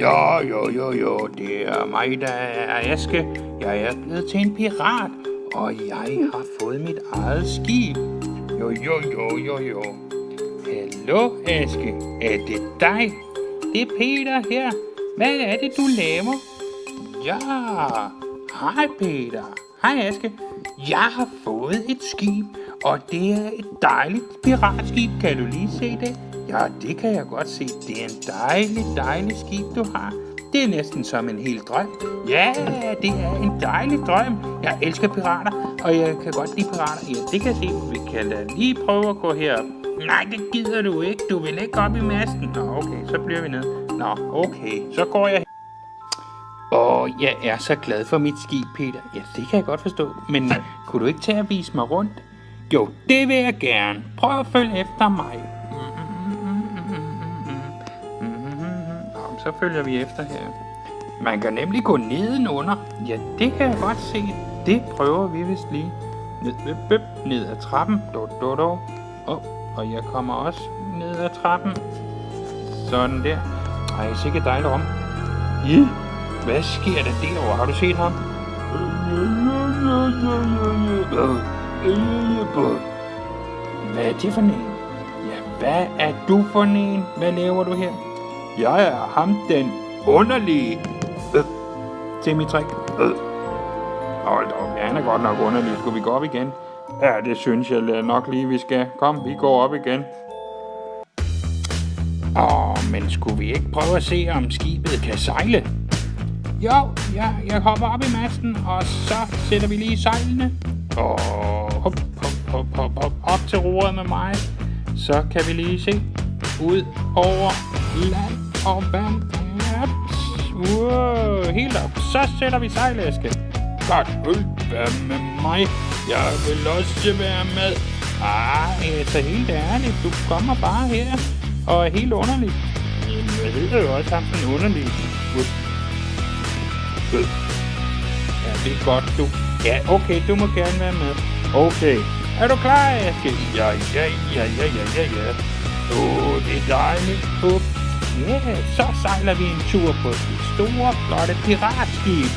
Jo, det er mig, der er Aske. Jeg er blevet til en pirat, og jeg har fået mit eget skib. Jo. Hallo, Aske. Er det dig? Det er Peter her. Hvad er det, du laver? Ja, hej Peter. Hej Aske. Jeg har fået et skib, og det er et dejligt piratskib. Kan du lige se det? Ja, det kan jeg godt se. Det er en dejlig skib, du har. Det er næsten som en hel drøm. Ja, det er en dejlig drøm. Jeg elsker pirater, og jeg kan godt lide pirater. Ja, det kan jeg se. Vi kan da lige prøve at gå herop. Nej, det gider du ikke. Du vil ikke op i masten. Nå, okay, så bliver vi ned. Nå, okay, så går jeg. Jeg er så glad for mit skib, Peter. Ja, det kan jeg godt forstå. Men kunne du ikke tage at vise mig rundt? Jo, det vil jeg gerne. Prøv at følge efter mig. Så følger vi efter her. Man kan nemlig gå nedenunder. Ja, det kan jeg godt se. Det prøver vi vist lige. Ned ad trappen. Og jeg kommer også ned ad trappen. Sådan der. Ej, sikkert dejligt om. Ja, hvad sker der derovre? Har du set ham? Hvad er det for en? Ja, hvad er du for en? Hvad laver du her? Jeg er ham den underlige. Dimitrik. Hold da op, ja, han er godt nok underlig. Skulle vi gå op igen? Ja, det synes jeg nok lige, vi skal. Kom, vi går op igen. Men skulle vi ikke prøve at se, om skibet kan sejle? Jo, jeg hopper op i masten, og så sætter vi lige sejlene. Og hop op til roret med mig. Så kan vi lige se ud over land og vand. Helt op. Så sætter vi sejlæske. Godt, vær med mig. Jeg vil også være med. Altså helt ærligt. Du kommer bare her og er helt underlig. Jeg ved jo også, at han er underlig. Ja, det er godt, du. Ja, okay, du må gerne være med. Okay. Er du klar, Aske? Ja. Det er dejligt. Ja, så sejler vi en tur på det store, flotte piratskib.